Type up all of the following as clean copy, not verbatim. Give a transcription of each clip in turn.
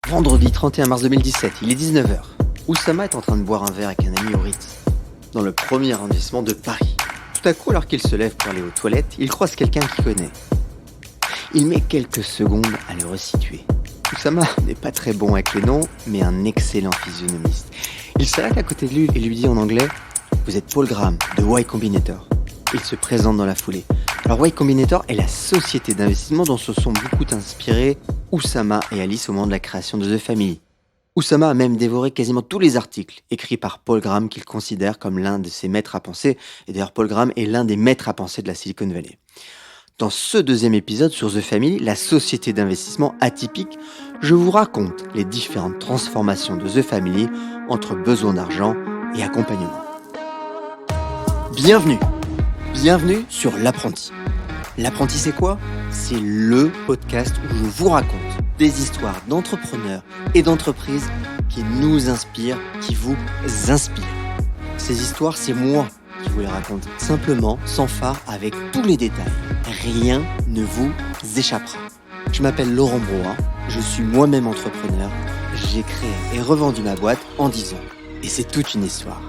Vendredi 31 mars 2017, il est 19h. Oussama est en train de boire un verre avec un ami au Ritz, dans le premier arrondissement de Paris. Tout à coup, alors qu'il se lève pour aller aux toilettes, il croise quelqu'un qu'il connaît. Il met quelques secondes à le resituer. Oussama n'est pas très bon avec les noms, mais un excellent physionomiste. Il s'arrête à côté de lui et lui dit en anglais « Vous êtes Paul Graham, de Y Combinator ». Il se présente dans la foulée. Alors Y Combinator est la société d'investissement dont se sont beaucoup inspirés Oussama et Alice au moment de la création de The Family. Oussama a même dévoré quasiment tous les articles écrits par Paul Graham qu'il considère comme l'un de ses maîtres à penser. Et d'ailleurs, Paul Graham est l'un des maîtres à penser de la Silicon Valley. Dans ce deuxième épisode sur The Family, la société d'investissement atypique, je vous raconte les différentes transformations de The Family entre besoin d'argent et accompagnement. Bienvenue sur L'Apprenti. L'Apprenti, c'est quoi ? C'est le podcast où je vous raconte des histoires d'entrepreneurs et d'entreprises qui nous inspirent, qui vous inspirent. Ces histoires, c'est moi qui vous les raconte, simplement, sans phare, avec tous les détails. Rien ne vous échappera. Je m'appelle Laurent Broa, je suis moi-même entrepreneur. J'ai créé et revendu ma boîte en 10 ans. Et c'est toute une histoire.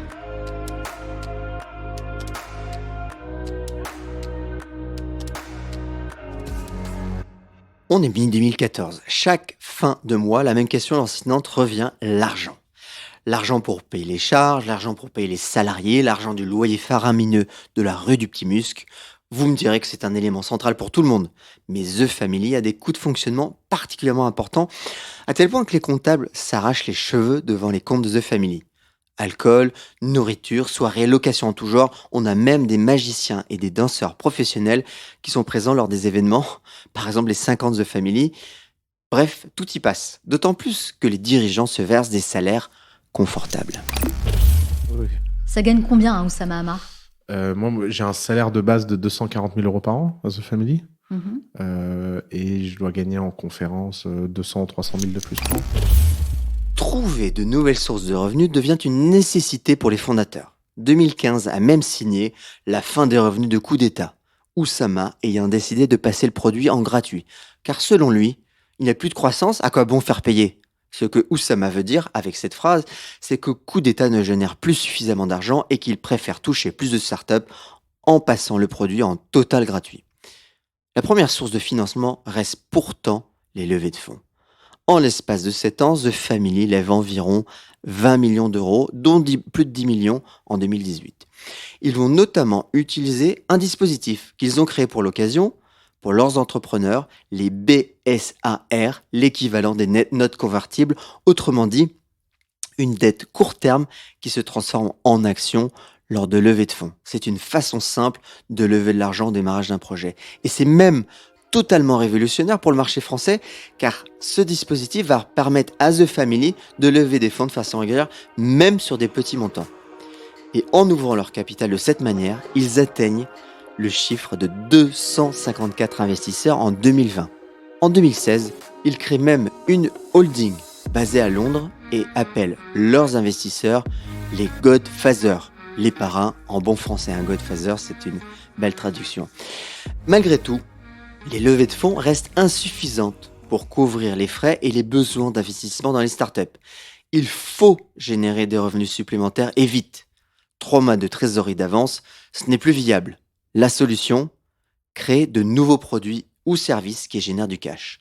On est mi-2014. Chaque fin de mois, la même question lancinante revient, l'argent. L'argent pour payer les charges, l'argent pour payer les salariés, l'argent du loyer faramineux de la rue du Petit Musc. Vous me direz que c'est un élément central pour tout le monde. Mais The Family a des coûts de fonctionnement particulièrement importants, à tel point que les comptables s'arrachent les cheveux devant les comptes de The Family. Alcool, nourriture, soirées, location en tout genre, on a même des magiciens et des danseurs professionnels qui sont présents lors des événements, par exemple les 50 The Family. Bref, tout y passe, d'autant plus que les dirigeants se versent des salaires confortables. Oui. Ça gagne combien, hein, Oussama Hamar ? Moi, j'ai un salaire de base de 240 000 euros par an à The Family. Et je dois gagner en conférence 200 ou 300 000 de plus par an. Trouver de nouvelles sources de revenus devient une nécessité pour les fondateurs. 2015 a même signé la fin des revenus de coup d'État, Oussama ayant décidé de passer le produit en gratuit. Car selon lui, il n'y a plus de croissance, à quoi bon faire payer ? Ce que Oussama veut dire avec cette phrase, c'est que coup d'État ne génère plus suffisamment d'argent et qu'il préfère toucher plus de startups en passant le produit en total gratuit. La première source de financement reste pourtant les levées de fonds. En l'espace de 7 ans, The Family lève environ 20 millions d'euros, dont plus de 10 millions en 2018. Ils vont notamment utiliser un dispositif qu'ils ont créé pour l'occasion, pour leurs entrepreneurs, les BSAR, l'équivalent des notes convertibles, autrement dit, une dette court terme qui se transforme en action lors de levée de fonds. C'est une façon simple de lever de l'argent au démarrage d'un projet. Et c'est même totalement révolutionnaire pour le marché français, car ce dispositif va permettre à The Family de lever des fonds de façon régulière, même sur des petits montants. Et en ouvrant leur capital de cette manière, ils atteignent le chiffre de 254 investisseurs en 2020. En 2016, ils créent même une holding basée à Londres et appellent leurs investisseurs les Godfathers, les parrains en bon français. Un Godfather, c'est une belle traduction. Malgré tout, les levées de fonds restent insuffisantes pour couvrir les frais et les besoins d'investissement dans les startups. Il faut générer des revenus supplémentaires et vite. 3 mois de trésorerie d'avance, ce n'est plus viable. La solution, créer de nouveaux produits ou services qui génèrent du cash.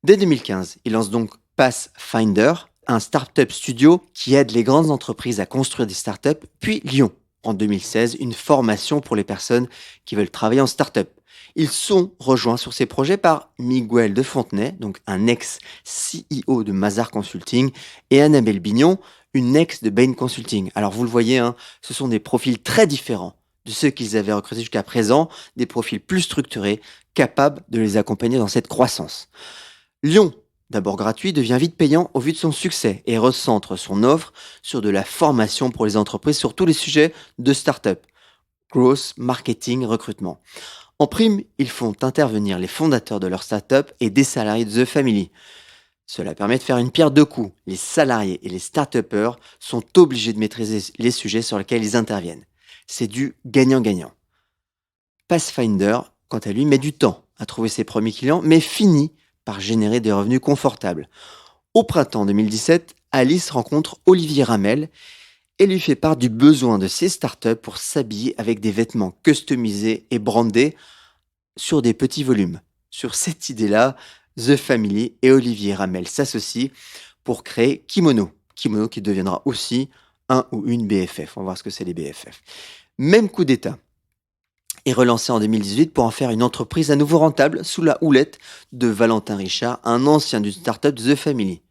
Dès 2015, il lance donc Pathfinder, un startup studio qui aide les grandes entreprises à construire des startups, puis Lyon, en 2016, une formation pour les personnes qui veulent travailler en startup. Ils sont rejoints sur ces projets par Miguel de Fontenay, donc un ex-CEO de Mazars Consulting, et Annabelle Bignon, une ex de Bain Consulting. Alors vous le voyez, ce sont des profils très différents de ceux qu'ils avaient recrutés jusqu'à présent, des profils plus structurés, capables de les accompagner dans cette croissance. Lyon, d'abord gratuit, devient vite payant au vu de son succès et recentre son offre sur de la formation pour les entreprises sur tous les sujets de start-up, growth, marketing, recrutement. En prime, ils font intervenir les fondateurs de leur start-up et des salariés de The Family. Cela permet de faire une pierre deux coups. Les salariés et les start-upers sont obligés de maîtriser les sujets sur lesquels ils interviennent. C'est du gagnant-gagnant. Pathfinder, quant à lui, met du temps à trouver ses premiers clients, mais finit par générer des revenus confortables. Au printemps 2017, Alice rencontre Olivier Ramel et lui fait part du besoin de ses startups pour s'habiller avec des vêtements customisés et brandés sur des petits volumes. Sur cette idée-là, The Family et Olivier Ramel s'associent pour créer Kimono. Kimono qui deviendra aussi un ou une BFF. On va voir ce que c'est les BFF. Même coup d'état est relancé en 2018 pour en faire une entreprise à nouveau rentable sous la houlette de Valentin Richard, un ancien d'une startup de The Family.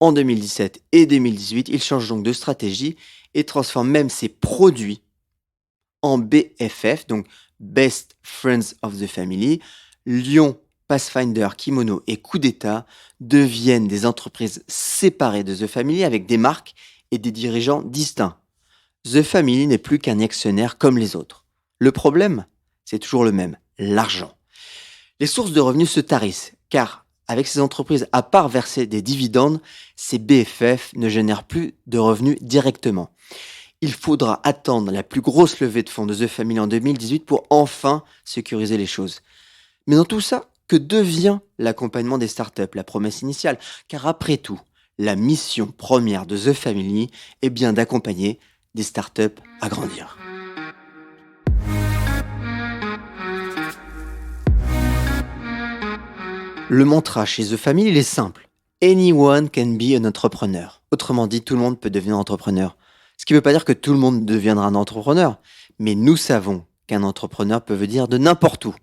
En 2017 et 2018, il change donc de stratégie et transforme même ses produits en BFF, donc Best Friends of the Family. Lyon, Pathfinder, Kimono et Coup d'État deviennent des entreprises séparées de The Family avec des marques et des dirigeants distincts. The Family n'est plus qu'un actionnaire comme les autres. Le problème, c'est toujours le même, l'argent. Les sources de revenus se tarissent, car avec ces entreprises, à part verser des dividendes, ces BFF ne génèrent plus de revenus directement. Il faudra attendre la plus grosse levée de fonds de The Family en 2018 pour enfin sécuriser les choses. Mais dans tout ça, que devient l'accompagnement des startups, la promesse initiale? Car après tout, la mission première de The Family est bien d'accompagner des startups à grandir. Le mantra chez The Family, il est simple. Anyone can be an entrepreneur. Autrement dit, tout le monde peut devenir entrepreneur. Ce qui ne veut pas dire que tout le monde deviendra un entrepreneur, mais nous savons qu'un entrepreneur peut venir de n'importe où.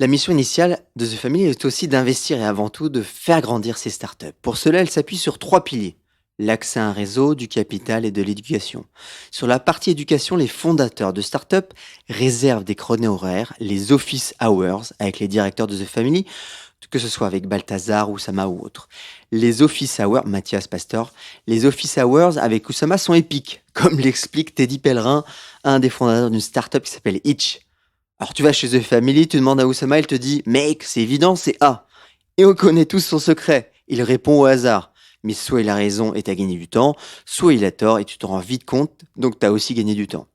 La mission initiale de The Family est aussi d'investir et avant tout de faire grandir ses startups. Pour cela, elle s'appuie sur 3 piliers. L'accès à un réseau, du capital et de l'éducation. Sur la partie éducation, les fondateurs de startups réservent des créneaux horaires, les office hours, avec les directeurs de The Family, que ce soit avec Balthazar, Oussama ou autre. Les office hours, Mathias Pastor, les office hours avec Oussama sont épiques, comme l'explique Teddy Pellerin, un des fondateurs d'une startup qui s'appelle Itch. Alors tu vas chez The Family, tu demandes à Oussama, il te dit « Mec, c'est évident, c'est A ». Et on connaît tous son secret. Il répond au hasard. Mais soit il a raison et t'as gagné du temps, soit il a tort et tu te rends vite compte, donc t'as aussi gagné du temps.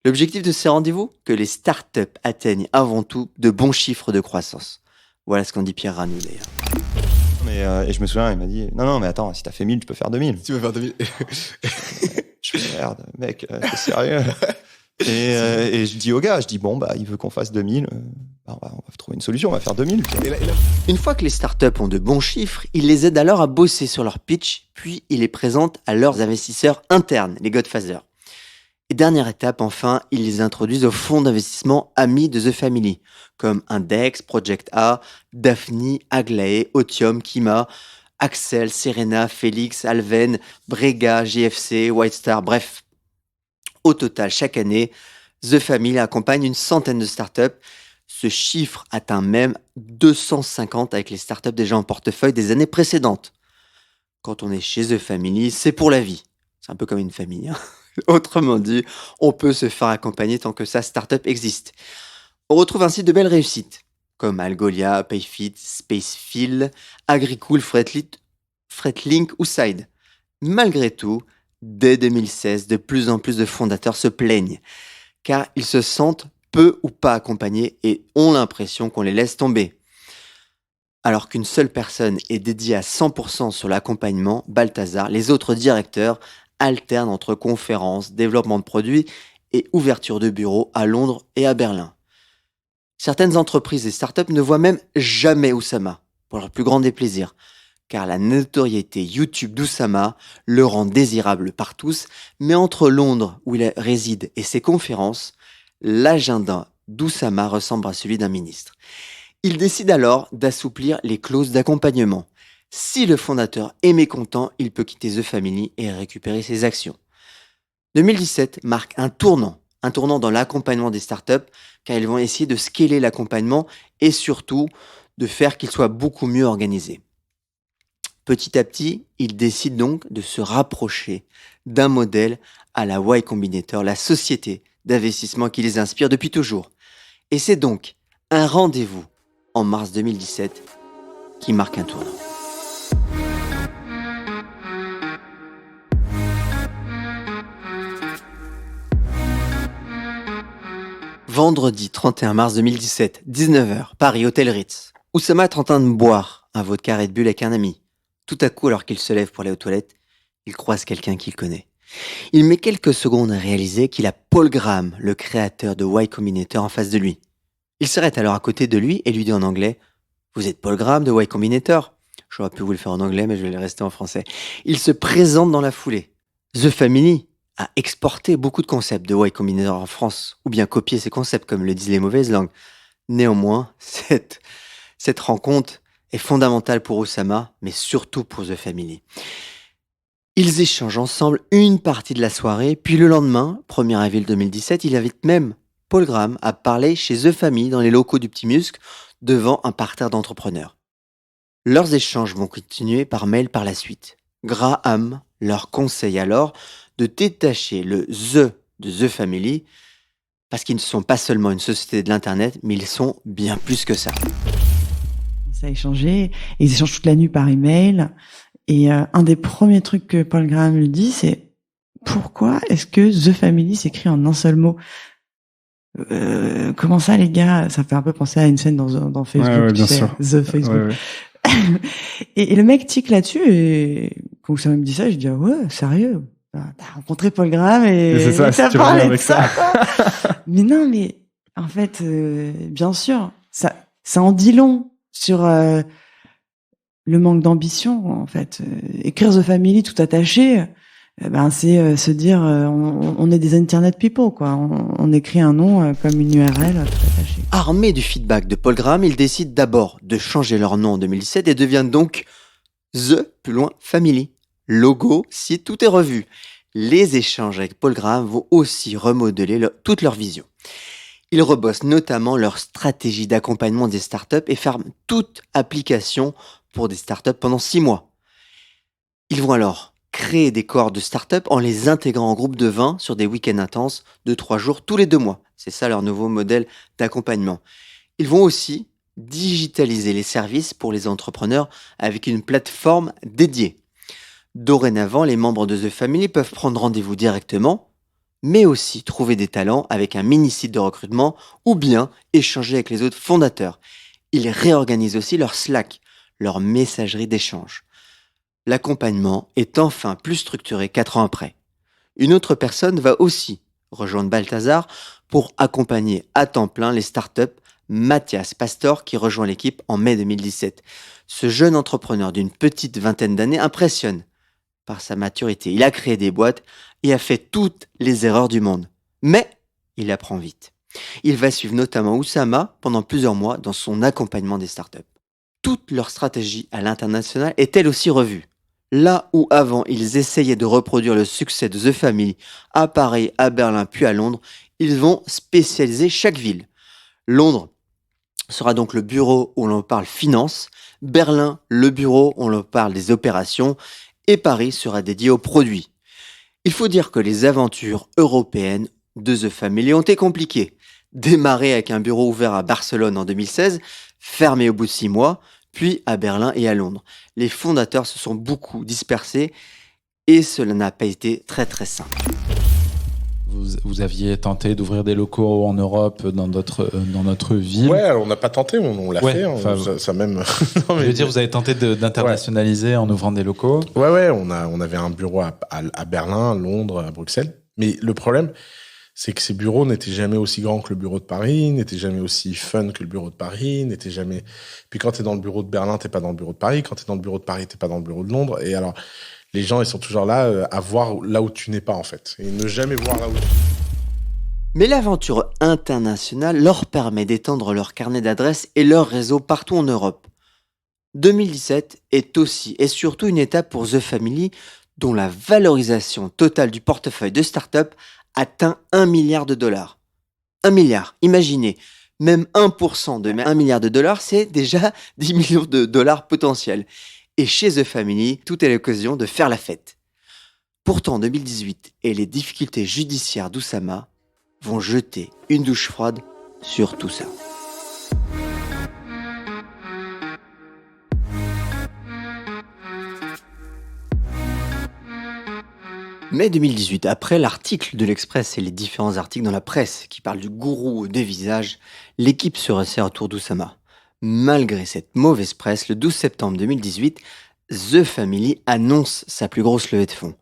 L'objectif de ces rendez-vous? Que les startups atteignent avant tout de bons chiffres de croissance. Voilà ce qu'en dit Pierre Ranou d'ailleurs. Et je me souviens, il m'a dit « Non, mais attends, si t'as fait 1000, tu peux faire 2000. » Tu veux faire 2000. Je fais « Merde, mec, t'es sérieux ?» Et je dis au gars, bon, il veut qu'on fasse 2000, on va trouver une solution, on va faire 2000. Une fois que les startups ont de bons chiffres, ils les aident alors à bosser sur leur pitch, puis ils les présentent à leurs investisseurs internes, les Godfathers. Et dernière étape, enfin, ils les introduisent aux fonds d'investissement amis de The Family, comme Index, Project A, Daphne, Aglaé, Otium, Kima, Axel, Serena, Félix, Alven, Brega, GFC, White Star, bref. Au total, chaque année, The Family accompagne une centaine de startups. Ce chiffre atteint même 250 avec les startups déjà en portefeuille des années précédentes. Quand on est chez The Family, c'est pour la vie. C'est un peu comme une famille. Hein. Autrement dit, on peut se faire accompagner tant que sa startup existe. On retrouve ainsi de belles réussites, comme Algolia, Payfit, Spacefield, Agricool, Fretlink ou Side. Malgré tout, dès 2016, de plus en plus de fondateurs se plaignent, car ils se sentent peu ou pas accompagnés et ont l'impression qu'on les laisse tomber. Alors qu'une seule personne est dédiée à 100% sur l'accompagnement, Balthazar, les autres directeurs alternent entre conférences, développement de produits et ouverture de bureaux à Londres et à Berlin. Certaines entreprises et startups ne voient même jamais Oussama, pour leur plus grand déplaisir, car la notoriété YouTube d'Oussama le rend désirable par tous, mais entre Londres, où il réside, et ses conférences, l'agenda d'Oussama ressemble à celui d'un ministre. Il décide alors d'assouplir les clauses d'accompagnement. Si le fondateur est mécontent, il peut quitter The Family et récupérer ses actions. 2017 marque un tournant dans l'accompagnement des startups, car ils vont essayer de scaler l'accompagnement et surtout de faire qu'il soit beaucoup mieux organisé. Petit à petit, ils décident donc de se rapprocher d'un modèle à la Y Combinator, la société d'investissement qui les inspire depuis toujours. Et c'est donc un rendez-vous en mars 2017 qui marque un tournant. Vendredi 31 mars 2017, 19h, Paris, Hôtel Ritz. Oussama est en train de boire un vodka Red Bull avec un ami. Tout à coup, alors qu'il se lève pour aller aux toilettes, il croise quelqu'un qu'il connaît. Il met quelques secondes à réaliser qu'il a Paul Graham, le créateur de Y Combinator, en face de lui. Il s'arrête alors à côté de lui et lui dit en anglais « Vous êtes Paul Graham de Y Combinator ?» J'aurais pu vous le faire en anglais, mais je vais le rester en français. Il se présente dans la foulée. The Family a exporté beaucoup de concepts de Y Combinator en France, ou bien copié ces concepts, comme le disent les mauvaises langues. Néanmoins, cette rencontre est fondamentale pour Oussama, mais surtout pour The Family. Ils échangent ensemble une partie de la soirée, puis le lendemain, 1er avril 2017, il invite même Paul Graham à parler chez The Family dans les locaux du Petit Musc, devant un parterre d'entrepreneurs. Leurs échanges vont continuer par mail par la suite. Graham leur conseille alors de détacher le The de The Family, parce qu'ils ne sont pas seulement une société de l'Internet, mais ils sont bien plus que ça. Ça a échangé, ils échangent toute la nuit par email. Et un des premiers trucs que Paul Graham lui dit, c'est pourquoi est-ce que The Family s'écrit en un seul mot? Comment ça, les gars? Ça fait un peu penser à une scène dans Facebook, ouais, tu sais, sûr. The Facebook. Ouais. Et le mec tique là-dessus, et quand ça me dit ça, je dis, ah ouais, sérieux? T'as rencontré Paul Graham et c'est ça, t'as si parlé de avec ça, quoi. Mais non, mais en fait, bien sûr, ça en dit long sur le manque d'ambition, en fait. Écrire The Family tout attaché, c'est se dire on est des internet people, quoi. On écrit un nom comme une URL tout attaché. Armés du feedback de Paul Graham, ils décident d'abord de changer leur nom en 2017 et deviennent donc The Family. Logo, site, tout est revu. Les échanges avec Paul Graham vont aussi remodeler toute leur vision. Ils rebossent notamment leur stratégie d'accompagnement des startups et ferment toute application pour des startups pendant 6 mois. Ils vont alors créer des cohortes de startups en les intégrant en groupe de 20 sur des week-ends intenses de 3 jours tous les 2 mois. C'est ça leur nouveau modèle d'accompagnement. Ils vont aussi digitaliser les services pour les entrepreneurs avec une plateforme dédiée. Dorénavant, les membres de The Family peuvent prendre rendez-vous directement, mais aussi trouver des talents avec un mini-site de recrutement ou bien échanger avec les autres fondateurs. Ils réorganisent aussi leur Slack, leur messagerie d'échange. L'accompagnement est enfin plus structuré 4 ans après. Une autre personne va aussi rejoindre Balthazar pour accompagner à temps plein les startups, Mathias Pastor, qui rejoint l'équipe en mai 2017. Ce jeune entrepreneur d'une petite vingtaine d'années impressionne par sa maturité. Il a créé des boîtes et a fait toutes les erreurs du monde. Mais il apprend vite. Il va suivre notamment Oussama pendant plusieurs mois dans son accompagnement des startups. Toute leur stratégie à l'international est elle aussi revue. Là où avant ils essayaient de reproduire le succès de The Family à Paris, à Berlin puis à Londres, ils vont spécialiser chaque ville. Londres sera donc le bureau où l'on parle finance, Berlin le bureau où l'on parle des opérations et Paris sera dédié aux produits. Il faut dire que les aventures européennes de The Family ont été compliquées. Démarrer avec un bureau ouvert à Barcelone en 2016, fermé au bout de 6 mois, puis à Berlin et à Londres. Les fondateurs se sont beaucoup dispersés et cela n'a pas été très très simple. Vous aviez tenté d'ouvrir des locaux en Europe, dans notre ville. Ouais, alors on n'a pas tenté, on l'a fait. Ça même. Non, mais je veux dire, vous avez tenté d'internationaliser en ouvrant des locaux. Ouais, on avait un bureau à Berlin, Londres, à Bruxelles. Mais le problème, c'est que ces bureaux n'étaient jamais aussi grands que le bureau de Paris, n'étaient jamais aussi fun que le bureau de Paris, n'étaient jamais. Puis quand t'es dans le bureau de Berlin, t'es pas dans le bureau de Paris. Quand t'es dans le bureau de Paris, t'es pas dans le bureau de Londres. Et alors, les gens, ils sont toujours là à voir là où tu n'es pas, en fait. Et ne jamais voir là où tu es. Mais l'aventure internationale leur permet d'étendre leur carnet d'adresses et leur réseau partout en Europe. 2017 est aussi et surtout une étape pour The Family dont la valorisation totale du portefeuille de start-up atteint $1 milliard. 1 milliard, imaginez, même 1% de 1 milliard de dollars, c'est déjà 10 millions de dollars potentiels. Et chez The Family, tout est l'occasion de faire la fête. Pourtant, 2018 et les difficultés judiciaires d'Oussama vont jeter une douche froide sur tout ça. Mai 2018, après l'article de l'Express et les différents articles dans la presse qui parlent du gourou des visages, l'équipe se resserre autour d'Oussama. Malgré cette mauvaise presse, le 12 septembre 2018, The Family annonce sa plus grosse levée de fonds.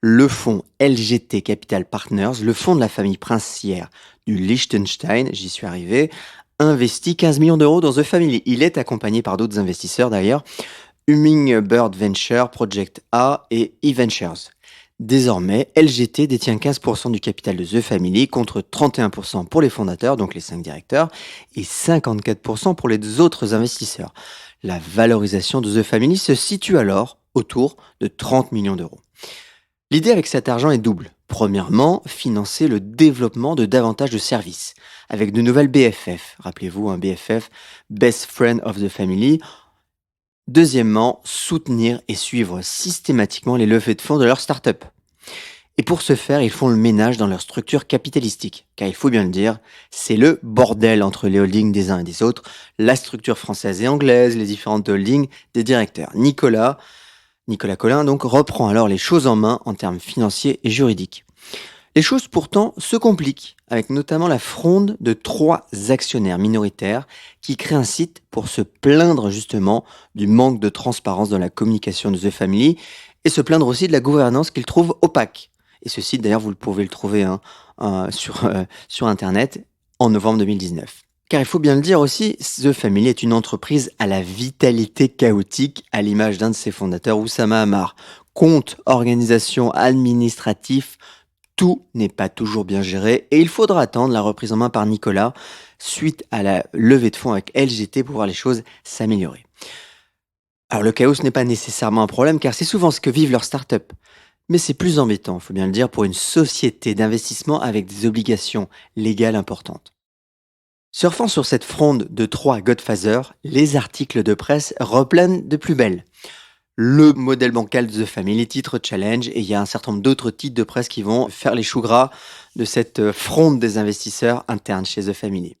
Le fonds LGT Capital Partners, le fonds de la famille princière du Liechtenstein, j'y suis arrivé, investit 15 millions d'euros dans The Family. Il est accompagné par d'autres investisseurs d'ailleurs, Hummingbird Venture, Project A et eVentures. Désormais, LGT détient 15% du capital de The Family contre 31% pour les fondateurs, donc les 5 directeurs, et 54% pour les autres investisseurs. La valorisation de The Family se situe alors autour de 30 millions d'euros. L'idée avec cet argent est double. Premièrement, financer le développement de davantage de services, avec de nouvelles BFF. Rappelez-vous, un BFF, Best Friend of the Family. Deuxièmement, soutenir et suivre systématiquement les levées de fonds de leur start-up. Et pour ce faire, ils font le ménage dans leur structure capitalistique. Car il faut bien le dire, c'est le bordel entre les holdings des uns et des autres, la structure française et anglaise, les différentes holdings des directeurs. Nicolas Collin donc reprend alors les choses en main en termes financiers et juridiques. Les choses pourtant se compliquent, avec notamment la fronde de 3 actionnaires minoritaires qui créent un site pour se plaindre justement du manque de transparence dans la communication de The Family et se plaindre aussi de la gouvernance qu'ils trouvent opaque. Et ce site d'ailleurs vous pouvez le trouver sur internet en novembre 2019. Car il faut bien le dire aussi, The Family est une entreprise à la vitalité chaotique, à l'image d'un de ses fondateurs, Oussama Ammar. Compte, organisation, administratif, tout n'est pas toujours bien géré et il faudra attendre la reprise en main par Nicolas suite à la levée de fonds avec LGT pour voir les choses s'améliorer. Alors le chaos n'est pas nécessairement un problème car c'est souvent ce que vivent leurs startups. Mais c'est plus embêtant, il faut bien le dire, pour une société d'investissement avec des obligations légales importantes. Surfant sur cette fronde de 3 Godfathers, les articles de presse replanent de plus belle. Le modèle bancal de The Family, titre challenge, et il y a un certain nombre d'autres titres de presse qui vont faire les choux gras de cette fronde des investisseurs internes chez The Family.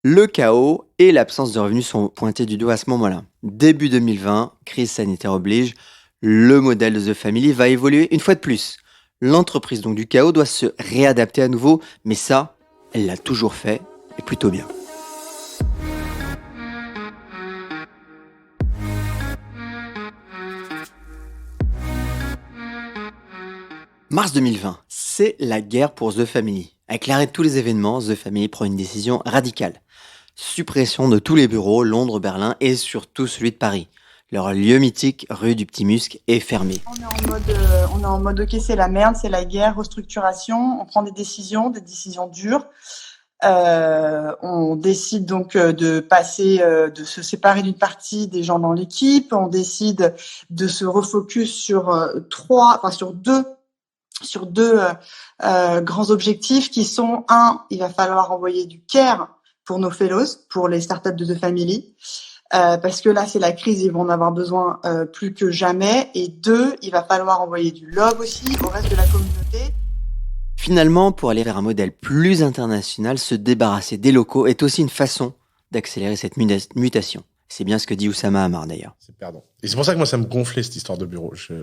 Le chaos et l'absence de revenus sont pointés du doigt à ce moment-là. Début 2020, crise sanitaire oblige, le modèle de The Family va évoluer une fois de plus. L'entreprise donc du chaos doit se réadapter à nouveau, mais ça, elle l'a toujours fait, et plutôt bien. Mars 2020, c'est la guerre pour The Family. Avec l'arrêt de tous les événements, The Family prend une décision radicale. Suppression de tous les bureaux, Londres, Berlin et surtout celui de Paris. Leur lieu mythique, rue du Petit Musc, est fermé. On est en mode ok, c'est la merde, c'est la guerre, restructuration, on prend des décisions dures. On décide donc de passer, de se séparer d'une partie des gens dans l'équipe. On décide de se refocus sur deux grands objectifs qui sont il va falloir envoyer du care pour nos fellows, pour les startups de The Family, parce que là c'est la crise, ils vont en avoir besoin plus que jamais. Et 2, il va falloir envoyer du love aussi au reste de la communauté. Finalement, pour aller vers un modèle plus international, se débarrasser des locaux est aussi une façon d'accélérer cette mutation. C'est bien ce que dit Oussama Ammar d'ailleurs. C'est perdant. Et c'est pour ça que moi, ça me gonflait cette histoire de bureau. Je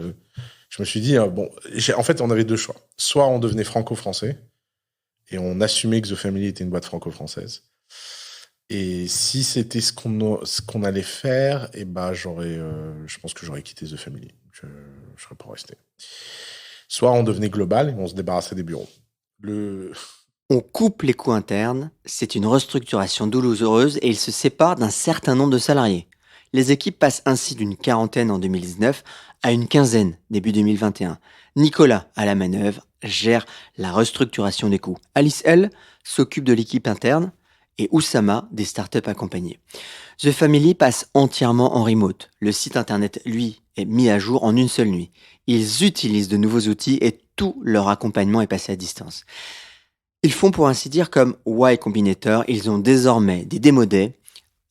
me suis dit, en fait, on avait 2 choix. Soit on devenait franco-français et on assumait que The Family était une boîte franco-française. Et si c'était ce qu'on allait faire, je pense que j'aurais quitté The Family. Je serais pas resté. Soit on devenait global et on se débarrassait des bureaux. On coupe les coûts internes, c'est une restructuration douloureuse et il se sépare d'un certain nombre de salariés. Les équipes passent ainsi d'une 40aine en 2019 à une 15aine début 2021. Nicolas, à la manœuvre, gère la restructuration des coûts. Alice, elle, s'occupe de l'équipe interne et Oussama des startups accompagnées. The Family passe entièrement en remote. Le site internet, lui, est mis à jour en une seule nuit. Ils utilisent de nouveaux outils et tout leur accompagnement est passé à distance. Ils font pour ainsi dire comme Y Combinator, ils ont désormais des démo days.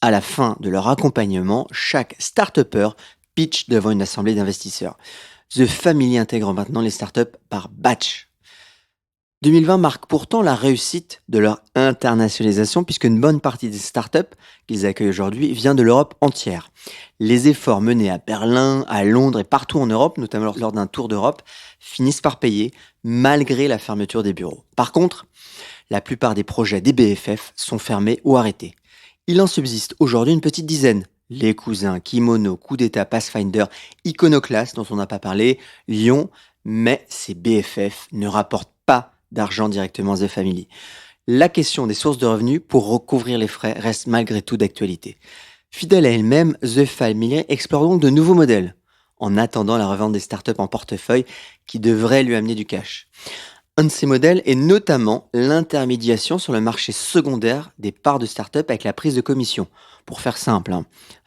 À la fin de leur accompagnement, chaque start-upper pitch devant une assemblée d'investisseurs. The Family intègre maintenant les startups par batch. 2020 marque pourtant la réussite de leur internationalisation puisqu'une bonne partie des startups qu'ils accueillent aujourd'hui vient de l'Europe entière. Les efforts menés à Berlin, à Londres et partout en Europe, notamment lors d'un tour d'Europe, finissent par payer malgré la fermeture des bureaux. Par contre, la plupart des projets des BFF sont fermés ou arrêtés. Il en subsiste aujourd'hui une petite dizaine. Les cousins, Kimono, Coup d'État, Pathfinder, Iconoclast dont on n'a pas parlé, Lyon, mais ces BFF ne rapportent pas d'argent directement à The Family. La question des sources de revenus pour recouvrir les frais reste malgré tout d'actualité. Fidèle à elle-même, The Family explore donc de nouveaux modèles, en attendant la revente des startups en portefeuille qui devraient lui amener du cash. Un de ces modèles est notamment l'intermédiation sur le marché secondaire des parts de startups avec la prise de commission. Pour faire simple,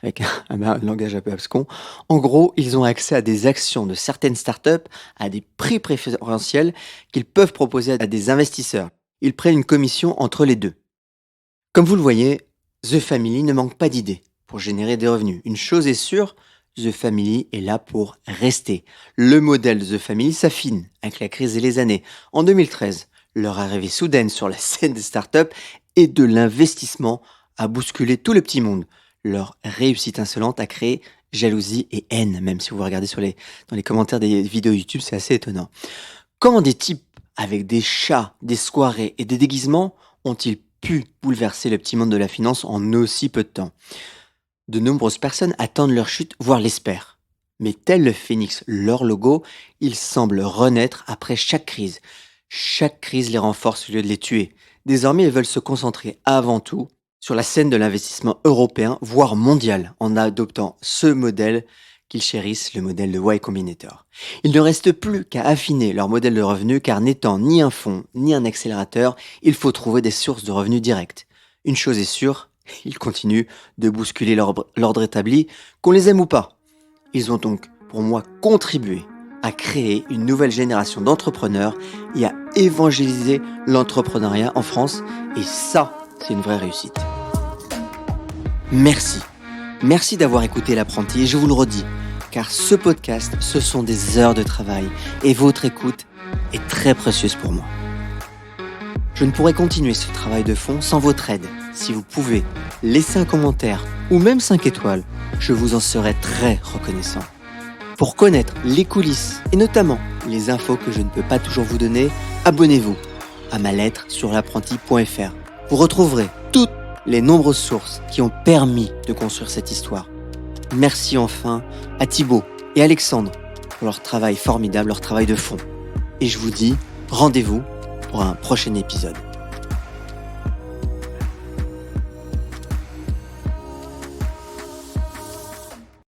avec un langage un peu abscon, en gros, ils ont accès à des actions de certaines startups à des prix préférentiels qu'ils peuvent proposer à des investisseurs. Ils prennent une commission entre les deux. Comme vous le voyez, The Family ne manque pas d'idées pour générer des revenus. Une chose est sûre, The Family est là pour rester. Le modèle de The Family s'affine avec la crise et les années. En 2013, leur arrivée soudaine sur la scène des startups et de l'investissement a bousculé tout le petit monde. Leur réussite insolente a créé jalousie et haine, même si vous regardez dans les commentaires des vidéos YouTube, c'est assez étonnant. Comment des types avec des chats, des soirées et des déguisements ont-ils pu bouleverser le petit monde de la finance en aussi peu de temps ? De nombreuses personnes attendent leur chute, voire l'espèrent. Mais tel le phénix, leur logo, ils semblent renaître après chaque crise. Chaque crise les renforce au lieu de les tuer. Désormais, ils veulent se concentrer avant tout sur la scène de l'investissement européen, voire mondial, en adoptant ce modèle qu'ils chérissent, le modèle de Y Combinator. Il ne reste plus qu'à affiner leur modèle de revenus, car n'étant ni un fonds, ni un accélérateur, il faut trouver des sources de revenus directs. Une chose est sûre, ils continuent de bousculer l'ordre établi, qu'on les aime ou pas. Ils ont donc, pour moi, contribué à créer une nouvelle génération d'entrepreneurs et à évangéliser l'entrepreneuriat en France. Et ça, c'est une vraie réussite. Merci. Merci d'avoir écouté l'apprenti et je vous le redis, car ce podcast, ce sont des heures de travail et votre écoute est très précieuse pour moi. Je ne pourrais continuer ce travail de fond sans votre aide. Si vous pouvez laisser un commentaire ou même 5 étoiles, je vous en serai très reconnaissant. Pour connaître les coulisses et notamment les infos que je ne peux pas toujours vous donner, abonnez-vous à ma lettre sur l'apprenti.fr. Vous retrouverez toutes les nombreuses sources qui ont permis de construire cette histoire. Merci enfin à Thibaut et Alexandre pour leur travail formidable, leur travail de fond. Et je vous dis rendez-vous pour un prochain épisode.